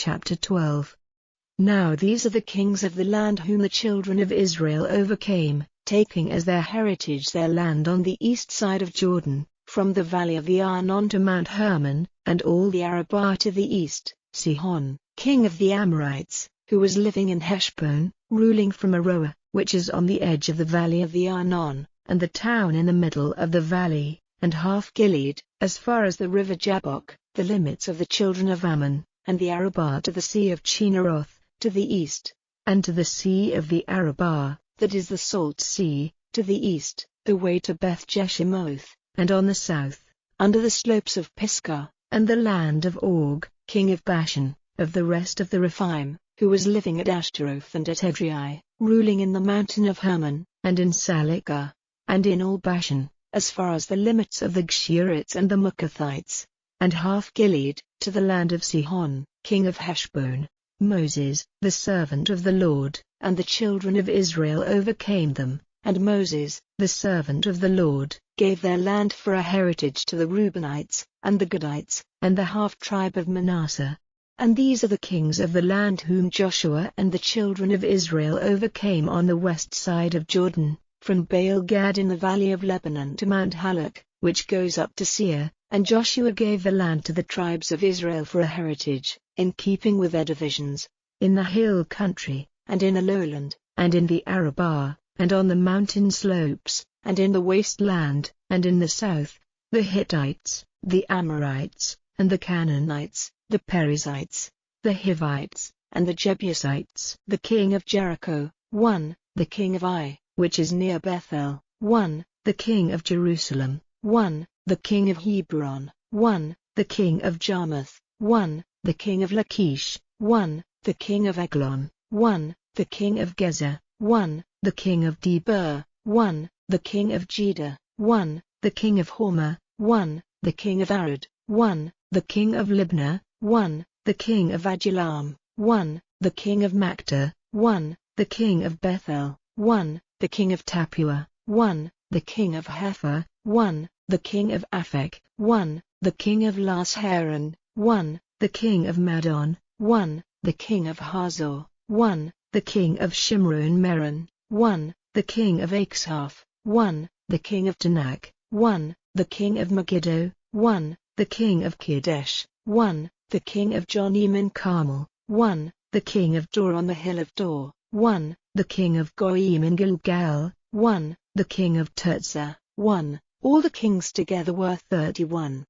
Chapter 12. Now these are the kings of the land whom the children of Israel overcame, taking as their heritage their land on the east side of Jordan, from the valley of the Arnon to Mount Hermon, and all the Arabah to the east, Sihon, king of the Amorites, who was living in Heshbon, ruling from Aroer, which is on the edge of the valley of the Arnon, and the town in the middle of the valley, and half Gilead, as far as the river Jabbok, the limits of the children of Ammon, and the Arabah to the sea of Chinneroth, to the east, and to the sea of the Arabah, that is the Salt Sea, to the east, the way to Beth Jeshimoth, and on the south, under the slopes of Pisgah, and the land of Og, king of Bashan, of the rest of the Rephaim, who was living at Ashtaroth and at Edrei, ruling in the mountain of Hermon, and in Salekah, and in all Bashan, as far as the limits of the Geshurites and the Mucathites, and half Gilead, to the land of Sihon, king of Heshbon. Moses, the servant of the Lord, and the children of Israel overcame them, and Moses, the servant of the Lord, gave their land for a heritage to the Reubenites, and the Gadites, and the half-tribe of Manasseh. And these are the kings of the land whom Joshua and the children of Israel overcame on the west side of Jordan, from Baal-Gad in the valley of Lebanon to Mount Halak, which goes up to Seir, and Joshua gave the land to the tribes of Israel for a heritage, in keeping with their divisions, in the hill country, and in the lowland, and in the Arabah, and on the mountain slopes, and in the waste land, and in the south, the Hittites, the Amorites, and the Canaanites, the Perizzites, the Hivites, and the Jebusites. The king of Jericho, 1, the king of Ai, which is near Bethel, 1, the king of Jerusalem, 1, the king of Hebron, 1, the king of Jarmuth, 1, the king of Lachish, 1, the king of Eglon, 1, the king of Gezer, 1, the king of Debir, 1, the king of Judah, 1, the king of Hormah, 1, the king of Arad, 1, the king of Libnah, 1, the king of Adullam, 1, the king of Mactah, 1, the king of Bethel, 1, the king of Tapua, 1, the king of Hepher, 1, the king of Aphek, 1, the king of Las-Haran, 1, the king of Madon, 1, the king of Hazor, 1, the king of Shimron-Meron, 1, the king of Aksaph, 1, the king of Tanak, 1, the king of Megiddo, 1, the king of Kadesh, 1, the king of Jonim in Carmel, 1, the king of Dor on the hill of Dor, 1, the king of Goyim in Gilgal, 1, the king of Tirzah, 1. All the kings together were 31.